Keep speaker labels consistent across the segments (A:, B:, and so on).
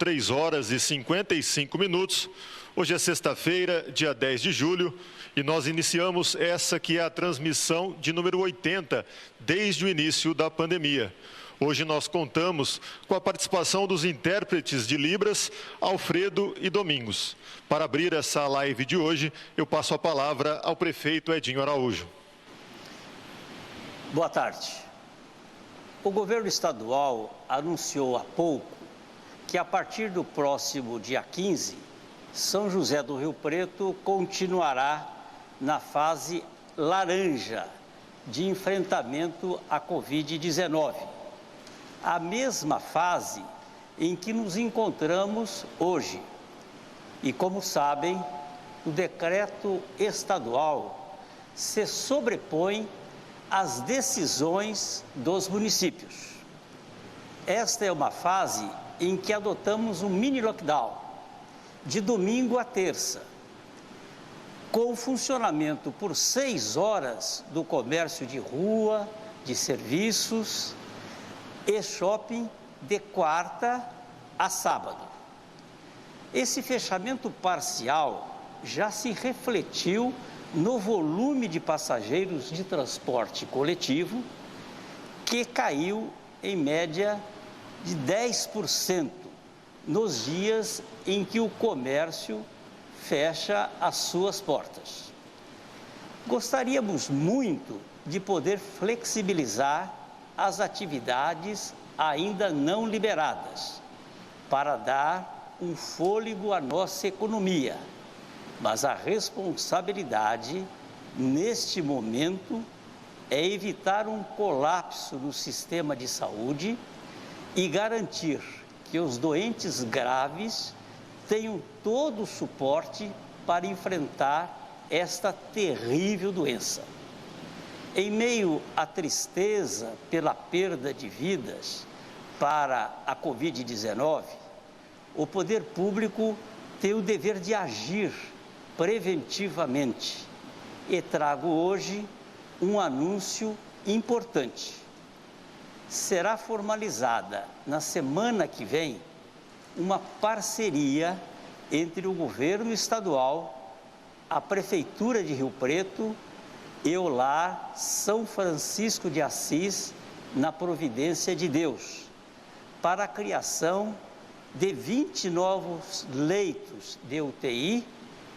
A: 3 horas e 55 minutos. Hoje é sexta-feira, dia 10 de julho, e nós iniciamos essa que é a transmissão de número 80 desde o início da pandemia. Hoje nós contamos com a participação dos intérpretes de Libras, Alfredo e Domingos. Para abrir essa live de hoje, eu passo a palavra ao prefeito Edinho Araújo.
B: Boa tarde. O governo estadual anunciou há pouco que a partir do próximo dia 15, São José do Rio Preto continuará na fase laranja de enfrentamento à Covid-19. A mesma fase em que nos encontramos hoje. E como sabem, o decreto estadual se sobrepõe às decisões dos municípios. Esta é uma fase em que adotamos um mini lockdown, de domingo a terça, com funcionamento por 6 horas do comércio de rua, de serviços e shopping de quarta a sábado. Esse fechamento parcial já se refletiu no volume de passageiros de transporte coletivo, que caiu em média de 10% nos dias em que o comércio fecha as suas portas. Gostaríamos muito de poder flexibilizar as atividades ainda não liberadas, para dar um fôlego à nossa economia. Mas a responsabilidade, neste momento, é evitar um colapso no sistema de saúde e garantir que os doentes graves tenham todo o suporte para enfrentar esta terrível doença. Em meio à tristeza pela perda de vidas para a Covid-19, o poder público tem o dever de agir preventivamente. E trago hoje um anúncio importante. Será formalizada na semana que vem uma parceria entre o governo estadual, a Prefeitura de Rio Preto e o Lar São Francisco de Assis, na Providência de Deus, para a criação de 20 novos leitos de UTI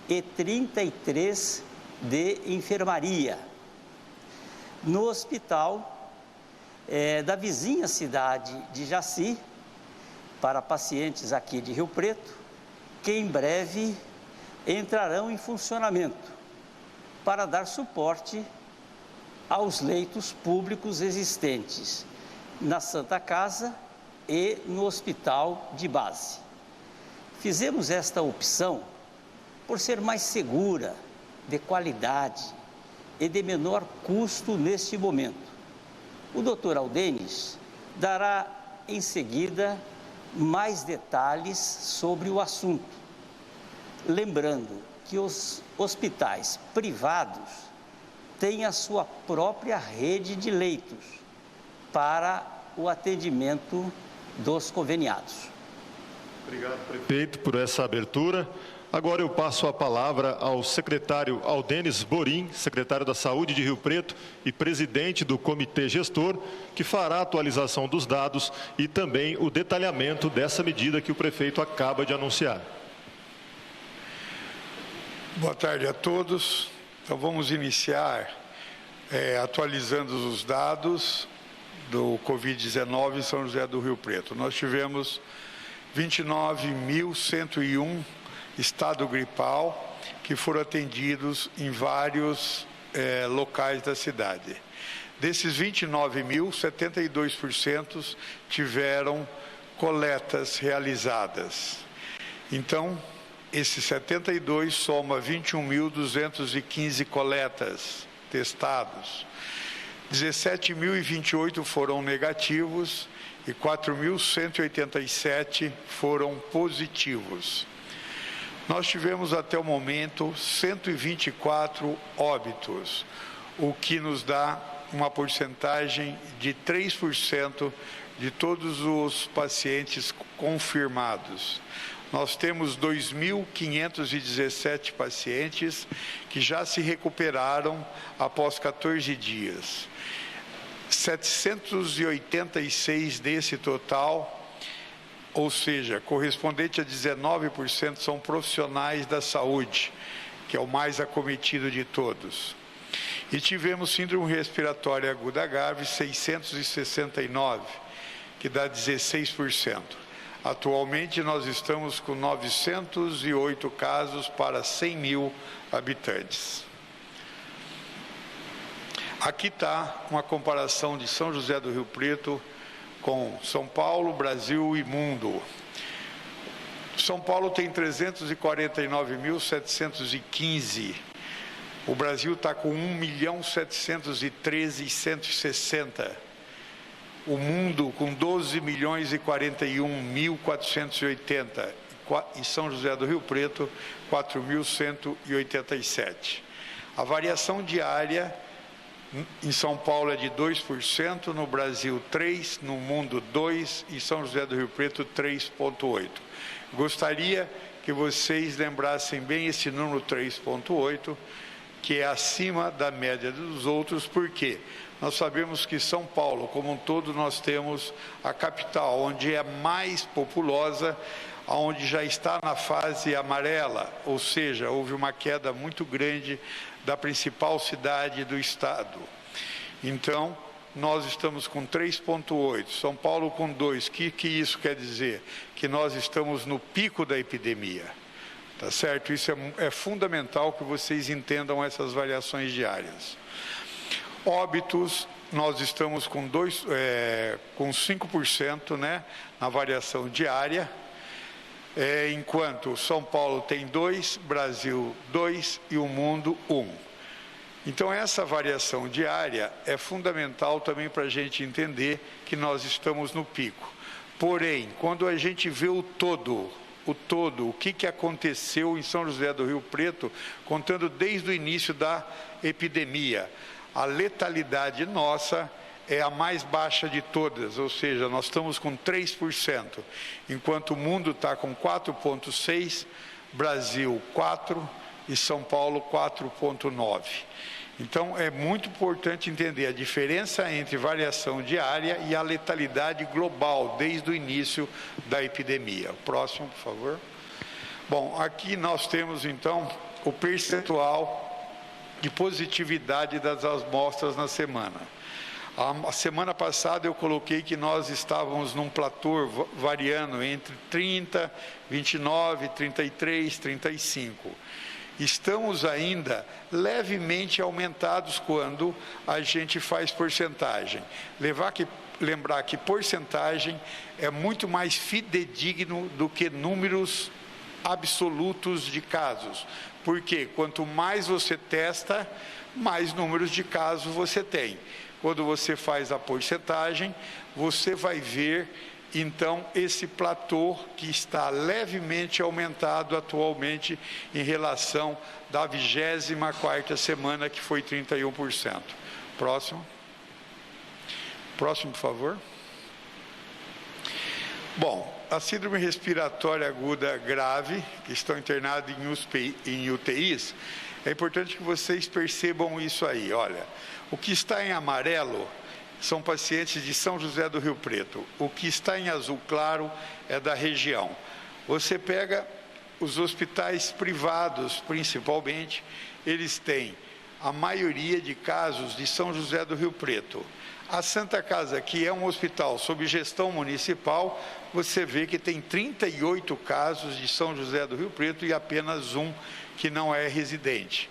B: e 33 de enfermaria. No hospital da vizinha cidade de Jaci, para pacientes aqui de Rio Preto, que em breve entrarão em funcionamento, para dar suporte aos leitos públicos existentes na Santa Casa e no hospital de base. Fizemos esta opção por ser mais segura, de qualidade e de menor custo neste momento. O Dr. Aldenis dará em seguida mais detalhes sobre o assunto, lembrando que os hospitais privados têm a sua própria rede de leitos para o atendimento dos conveniados.
A: Obrigado, prefeito, por essa abertura. Agora eu passo a palavra ao secretário Aldenis Borim, secretário da Saúde de Rio Preto e presidente do Comitê Gestor, que fará a atualização dos dados e também o detalhamento dessa medida que o prefeito acaba de anunciar.
C: Boa tarde a todos. Então vamos iniciar atualizando os dados do Covid-19 em São José do Rio Preto. Nós tivemos 29.101 estado gripal que foram atendidos em vários locais da cidade. Desses 29.000, 72% tiveram coletas realizadas. Então, esse 72 soma 21.215 coletas testados. 17.028 foram negativos e 4.187 foram positivos. Nós tivemos até o momento 124 óbitos, o que nos dá uma porcentagem de 3% de todos os pacientes confirmados. Nós temos 2.517 pacientes que já se recuperaram após 14 dias. 786 desse total, ou seja, correspondente a 19%, são profissionais da saúde, que é o mais acometido de todos. E tivemos síndrome respiratória aguda grave, 669, que dá 16%. Atualmente, nós estamos com 908 casos para 100 mil habitantes. Aqui está uma comparação de São José do Rio Preto com São Paulo, Brasil e mundo. São Paulo tem 349.715. O Brasil está com 1.713.160. O mundo com 12.041.480. E São José do Rio Preto, 4.187. A variação diária em São Paulo é de 2%, no Brasil 3%, no mundo 2% e São José do Rio Preto 3,8%. Gostaria que vocês lembrassem bem esse número 3,8%, que é acima da média dos outros, porque nós sabemos que São Paulo, como um todo, nós temos a capital, onde é mais populosa, onde já está na fase amarela, ou seja, houve uma queda muito grande da principal cidade do estado. Então, nós estamos com 3,8, São Paulo com 2. O que isso quer dizer? Que nós estamos no pico da epidemia. Tá certo? Isso é fundamental que vocês entendam essas variações diárias. Óbitos, nós estamos com 5%, né, na variação diária, enquanto São Paulo tem 2%, Brasil 2% e o mundo 1%. Então, essa variação diária é fundamental também para a gente entender que nós estamos no pico. Porém, quando a gente vê o todo, o que aconteceu em São José do Rio Preto, contando desde o início da epidemia, a letalidade nossa é a mais baixa de todas, ou seja, nós estamos com 3%, enquanto o mundo está com 4,6%, Brasil 4% e São Paulo 4,9%. Então, é muito importante entender a diferença entre variação diária e a letalidade global, desde o início da epidemia. Próximo, por favor. Bom, aqui nós temos, então, o percentual de positividade das amostras na semana. A semana passada eu coloquei que nós estávamos num platô variando entre 30, 29, 33, 35. Estamos ainda levemente aumentados quando a gente faz porcentagem. Lembrar que porcentagem é muito mais fidedigno do que números absolutos de casos. Porque quanto mais você testa, mais números de casos você tem. Quando você faz a porcentagem, você vai ver, então, esse platô que está levemente aumentado atualmente em relação da 24ª semana, que foi 31%. Próximo. Próximo, por favor. Bom, a síndrome respiratória aguda grave, que estão internados em UTIs, é importante que vocês percebam isso aí. Olha, o que está em amarelo são pacientes de São José do Rio Preto. O que está em azul claro é da região. Você pega os hospitais privados, principalmente, eles têm a maioria de casos de São José do Rio Preto. A Santa Casa, que é um hospital sob gestão municipal, você vê que tem 38 casos de São José do Rio Preto e apenas um que não é residente.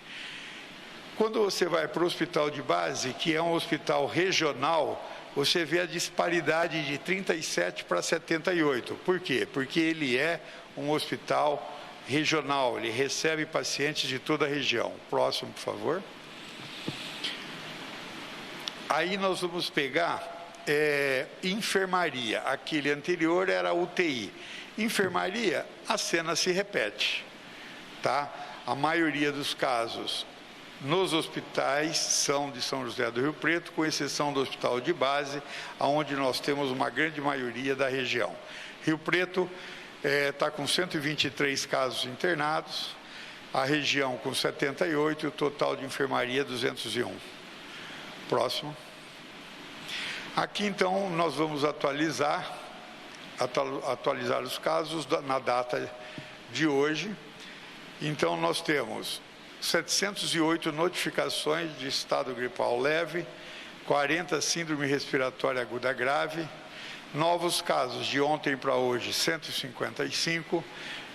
C: Quando você vai para o hospital de base, que é um hospital regional, você vê a disparidade de 37 para 78. Por quê? Porque ele é um hospital regional, ele recebe pacientes de toda a região. Próximo, por favor. Aí nós vamos pegar enfermaria. Aquele anterior era UTI. Enfermaria, a cena se repete, tá? A maioria dos casos nos hospitais são de São José do Rio Preto, com exceção do hospital de base, onde nós temos uma grande maioria da região. Rio Preto está com 123 casos internados, a região com 78 e o total de enfermaria 201. Próximo. Aqui, então, nós vamos atualizar os casos na data de hoje. Então, nós temos 708 notificações de estado gripal leve, 40 síndrome respiratória aguda grave, novos casos de ontem para hoje, 155,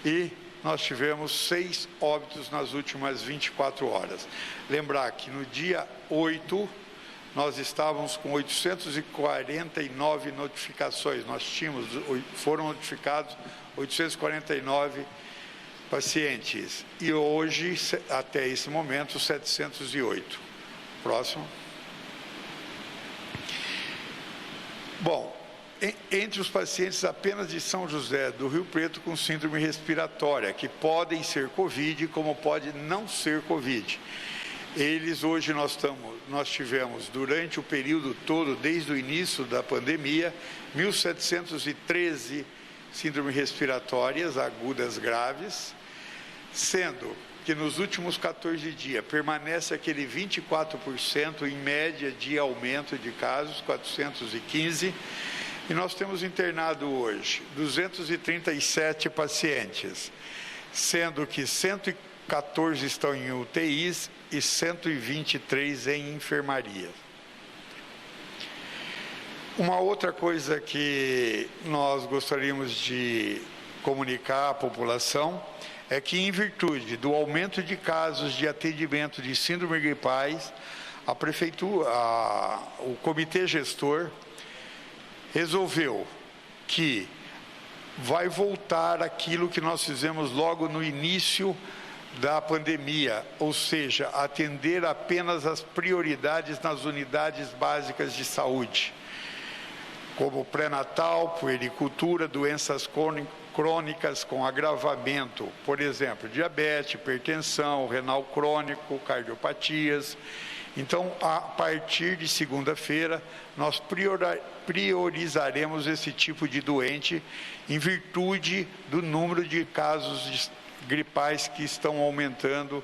C: e nós tivemos 6 óbitos nas últimas 24 horas. Lembrar que no dia 8, nós estávamos com 849 notificações, foram notificados 849 pacientes, e hoje, até esse momento, 708. Próximo. Bom, entre os pacientes apenas de São José do Rio Preto com síndrome respiratória, que podem ser Covid, como pode não ser Covid. Eles, hoje, nós tivemos, durante o período todo, desde o início da pandemia, 1.713 síndromes respiratórias agudas graves, sendo que nos últimos 14 dias permanece aquele 24% em média de aumento de casos, 415, e nós temos internado hoje 237 pacientes, sendo que 114 estão em UTIs e 123 em enfermaria. Uma outra coisa que nós gostaríamos de comunicar à população é que, em virtude do aumento de casos de atendimento de síndrome gripais, a prefeitura, o comitê gestor resolveu que vai voltar aquilo que nós fizemos logo no início da pandemia, ou seja, atender apenas as prioridades nas unidades básicas de saúde, como pré-natal, puericultura, doenças crônicas com agravamento, por exemplo, diabetes, hipertensão, renal crônico, cardiopatias. Então, a partir de segunda-feira, nós priorizaremos esse tipo de doente em virtude do número de casos gripais que estão aumentando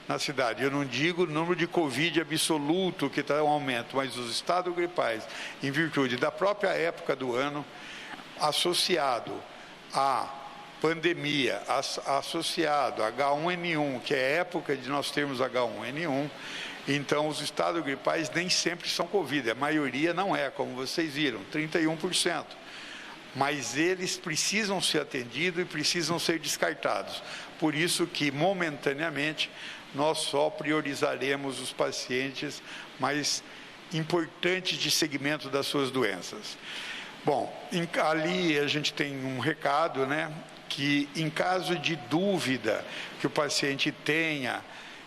C: na cidade. Eu não digo o número de Covid absoluto que está em aumento, mas os estados gripais, em virtude da própria época do ano, associado à pandemia, associado a H1N1, que é a época de nós termos H1N1, então os estados gripais nem sempre são Covid, a maioria não é, como vocês viram, 31%. Mas eles precisam ser atendidos e precisam ser descartados. Por isso que, momentaneamente, nós só priorizaremos os pacientes mais importantes de segmento das suas doenças. Bom, ali a gente tem um recado, né, que em caso de dúvida que o paciente tenha,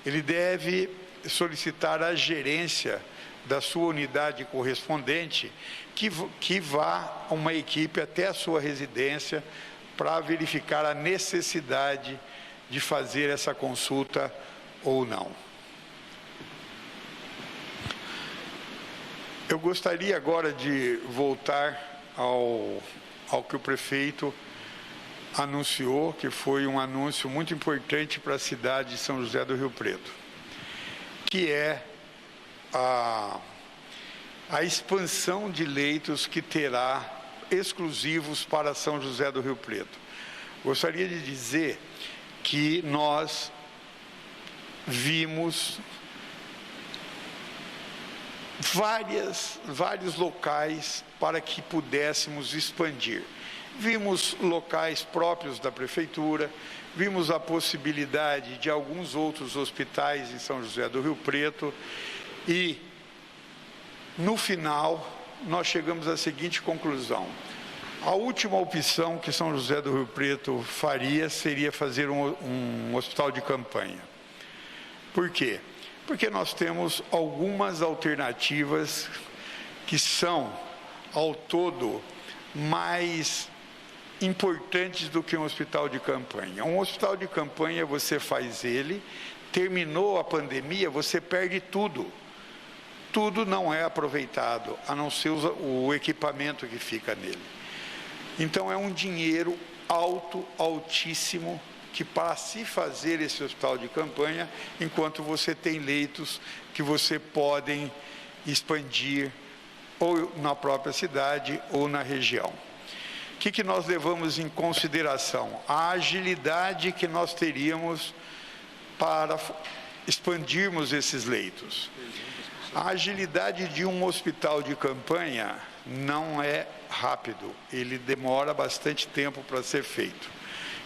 C: ele deve solicitar à gerência da sua unidade correspondente que vá uma equipe até a sua residência para verificar a necessidade de fazer essa consulta ou não. Eu gostaria agora de voltar ao que o prefeito anunciou, que foi um anúncio muito importante para a cidade de São José do Rio Preto, que é a expansão de leitos que terá exclusivos para São José do Rio Preto. Gostaria de dizer que nós vimos vários locais para que pudéssemos expandir. Vimos locais próprios da prefeitura, vimos a possibilidade de alguns outros hospitais em São José do Rio Preto e, no final, nós chegamos à seguinte conclusão. A última opção que São José do Rio Preto faria seria fazer um hospital de campanha. Por quê? Porque nós temos algumas alternativas que são, ao todo, mais importantes do que um hospital de campanha. Um hospital de campanha, você faz ele terminou a pandemia, você perde tudo. Tudo não é aproveitado, a não ser o equipamento que fica nele. Então é um dinheiro altíssimo, que para se fazer esse hospital de campanha, enquanto você tem leitos que você podem expandir ou na própria cidade ou na região. O que nós levamos em consideração? A agilidade que nós teríamos para expandirmos esses leitos. A agilidade de um hospital de campanha não é rápido, ele demora bastante tempo para ser feito.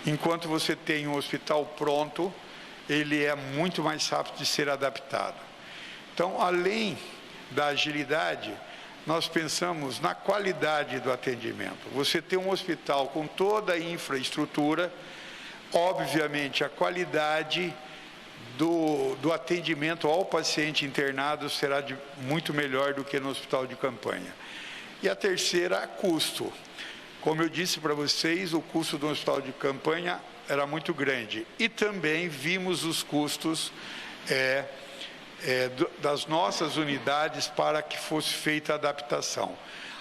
C: Enquanto você tem um hospital pronto, ele é muito mais rápido de ser adaptado. Então, além da agilidade, nós pensamos na qualidade do atendimento. Você tem um hospital com toda a infraestrutura, obviamente a qualidade do atendimento ao paciente internado será muito melhor do que no hospital de campanha. E a terceira, custo. Como eu disse para vocês, o custo do hospital de campanha era muito grande. E também vimos os custos das nossas unidades para que fosse feita a adaptação.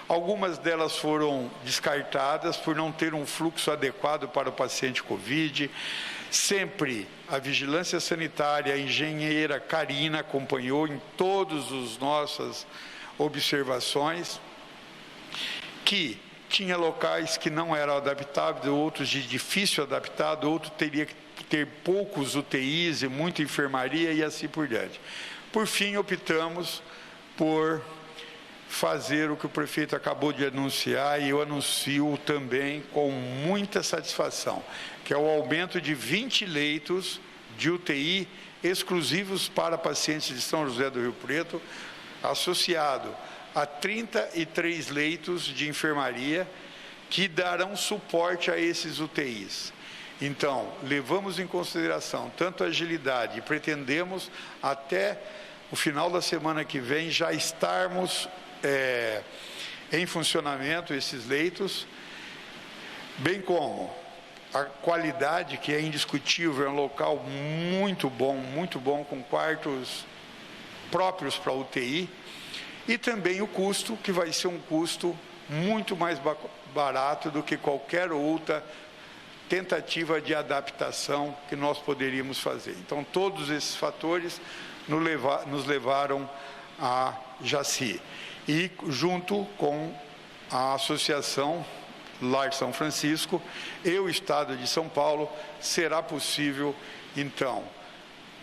C: Algumas delas foram descartadas por não ter um fluxo adequado para o paciente Covid. Sempre a vigilância sanitária, a engenheira Karina acompanhou em todas as nossas observações, que tinha locais que não eram adaptáveis, outros de difícil adaptado, outro teria que ter poucos UTIs e muita enfermaria e assim por diante. Por fim, optamos por fazer o que o prefeito acabou de anunciar, e eu anuncio também com muita satisfação, que é o aumento de 20 leitos de UTI exclusivos para pacientes de São José do Rio Preto, associado a 33 leitos de enfermaria que darão suporte a esses UTIs. Então, levamos em consideração tanto a agilidade e pretendemos até o final da semana que vem já estarmos em funcionamento esses leitos, bem como a qualidade, que é indiscutível, é um local muito bom, com quartos próprios para UTI, e também o custo, que vai ser um custo muito mais barato do que qualquer outra tentativa de adaptação que nós poderíamos fazer. Então, todos esses fatores nos levaram a Jaci. E, junto com a Associação Lar São Francisco e o Estado de São Paulo, será possível, então,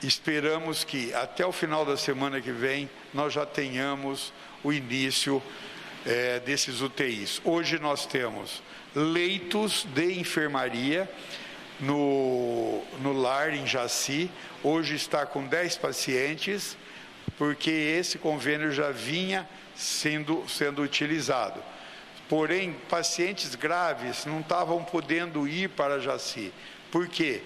C: esperamos que até o final da semana que vem nós já tenhamos o início desses UTIs. Hoje nós temos leitos de enfermaria no lar em Jaci, hoje está com 10 pacientes, porque esse convênio já vinha sendo utilizado. Porém, pacientes graves não estavam podendo ir para Jaci. Por quê?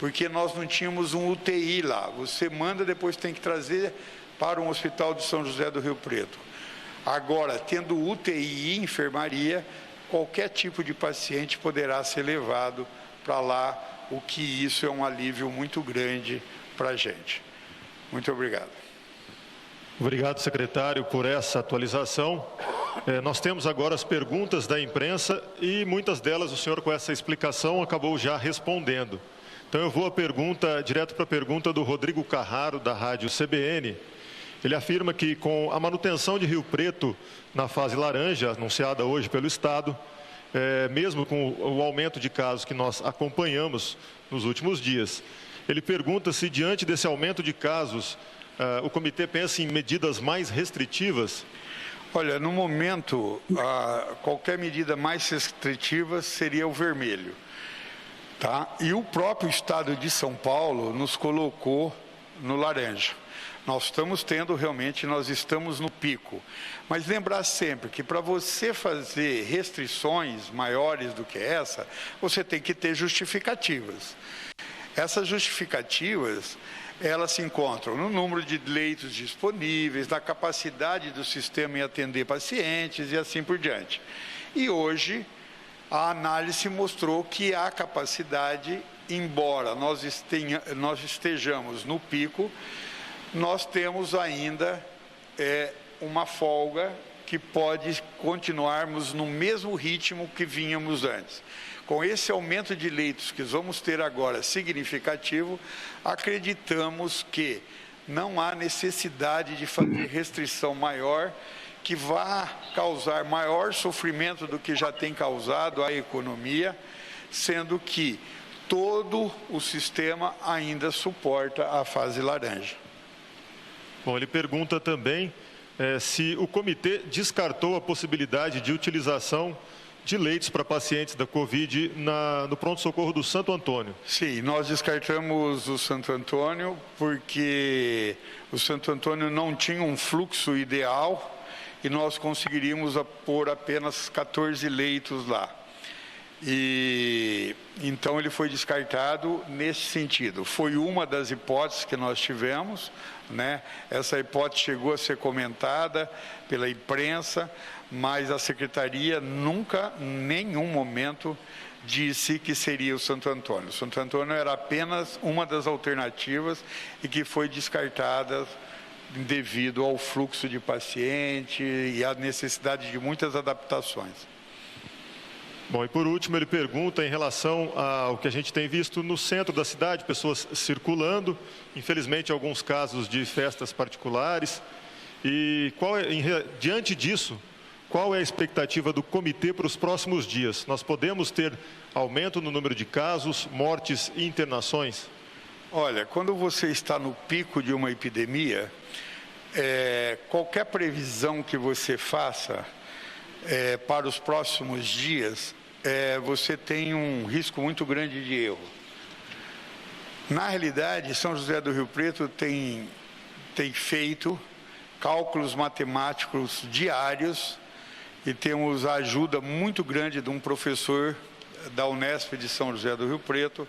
C: Porque nós não tínhamos um UTI lá. Você manda, depois tem que trazer para um hospital de São José do Rio Preto. Agora, tendo UTI e enfermaria, qualquer tipo de paciente poderá ser levado para lá, o que isso é um alívio muito grande para a gente. Muito obrigado.
A: Obrigado, secretário, por essa atualização. Nós temos agora as perguntas da imprensa e muitas delas o senhor, com essa explicação, acabou já respondendo. Então eu vou direto para a pergunta do Rodrigo Carraro, da Rádio CBN. Ele afirma que com a manutenção de Rio Preto na fase laranja, anunciada hoje pelo Estado, mesmo com o aumento de casos que nós acompanhamos nos últimos dias, ele pergunta se, diante desse aumento de casos, o comitê pensa em medidas mais restritivas?
C: Olha, no momento, qualquer medida mais restritiva seria o vermelho. Tá? E o próprio Estado de São Paulo nos colocou no laranja. Nós estamos no pico. Mas lembrar sempre que para você fazer restrições maiores do que essa, você tem que ter justificativas. Essas justificativas, elas se encontram no número de leitos disponíveis, na capacidade do sistema em atender pacientes e assim por diante. E hoje, a análise mostrou que há capacidade embora nós estejamos no pico, nós temos ainda uma folga que pode continuarmos no mesmo ritmo que vínhamos antes. Com esse aumento de leitos que vamos ter agora significativo, acreditamos que não há necessidade de fazer restrição maior que vá causar maior sofrimento do que já tem causado à economia, sendo que todo o sistema ainda suporta a fase laranja.
A: Bom, ele pergunta também se o comitê descartou a possibilidade de utilização de leitos para pacientes da Covid no pronto-socorro do Santo Antônio.
C: Sim, nós descartamos o Santo Antônio porque o Santo Antônio não tinha um fluxo ideal e nós conseguiríamos pôr apenas 14 leitos lá. E então ele foi descartado nesse sentido. Foi uma das hipóteses que nós tivemos, né? Essa hipótese chegou a ser comentada pela imprensa, mas a secretaria nunca, em nenhum momento, disse que seria o Santo Antônio. O Santo Antônio era apenas uma das alternativas e que foi descartada devido ao fluxo de paciente e à necessidade de muitas adaptações.
A: Bom, e por último ele pergunta em relação ao que a gente tem visto no centro da cidade, pessoas circulando, infelizmente alguns casos de festas particulares. E diante disso, qual é a expectativa do comitê para os próximos dias? Nós podemos ter aumento no número de casos, mortes e internações?
C: Olha, quando você está no pico de uma epidemia, qualquer previsão que você faça para os próximos dias, você tem um risco muito grande de erro. Na realidade, São José do Rio Preto tem feito cálculos matemáticos diários e temos a ajuda muito grande de um professor da Unesp de São José do Rio Preto,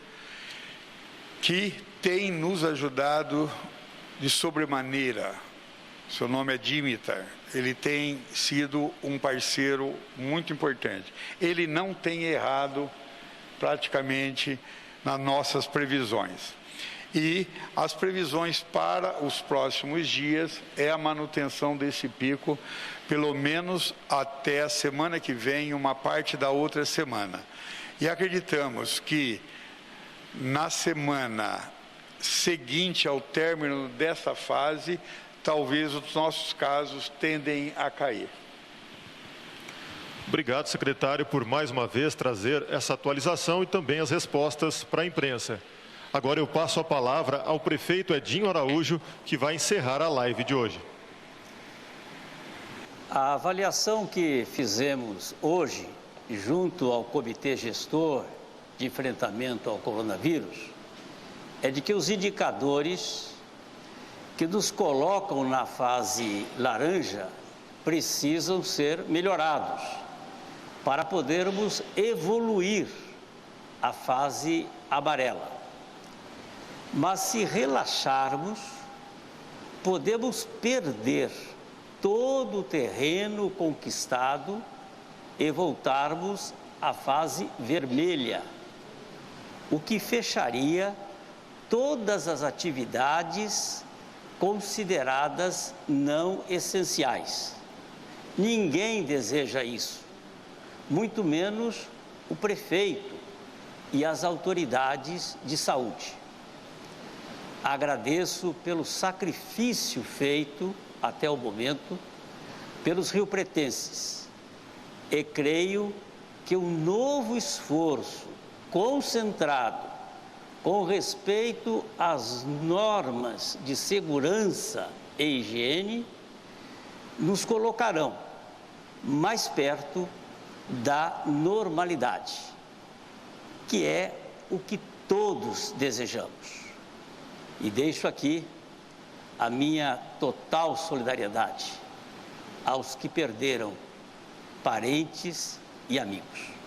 C: que tem nos ajudado de sobremaneira. Seu nome é Dimitar. Ele tem sido um parceiro muito importante. Ele não tem errado praticamente nas nossas previsões. E as previsões para os próximos dias é a manutenção desse pico, pelo menos até a semana que vem, uma parte da outra semana. E acreditamos que na semana seguinte ao término dessa fase, talvez os nossos casos tendem a cair.
A: Obrigado, secretário, por mais uma vez trazer essa atualização e também as respostas para a imprensa. Agora eu passo a palavra ao prefeito Edinho Araújo, que vai encerrar a live de hoje.
B: A avaliação que fizemos hoje, junto ao Comitê Gestor de Enfrentamento ao Coronavírus, é de que os indicadores que nos colocam na fase laranja precisam ser melhorados para podermos evoluir à fase amarela. Mas se relaxarmos, podemos perder todo o terreno conquistado e voltarmos à fase vermelha, o que fecharia todas as atividades consideradas não essenciais. Ninguém deseja isso, muito menos o prefeito e as autoridades de saúde. Agradeço pelo sacrifício feito até o momento pelos riopretenses e creio que um novo esforço concentrado com respeito às normas de segurança e higiene nos colocarão mais perto da normalidade, que é o que todos desejamos. E deixo aqui a minha total solidariedade aos que perderam parentes e amigos.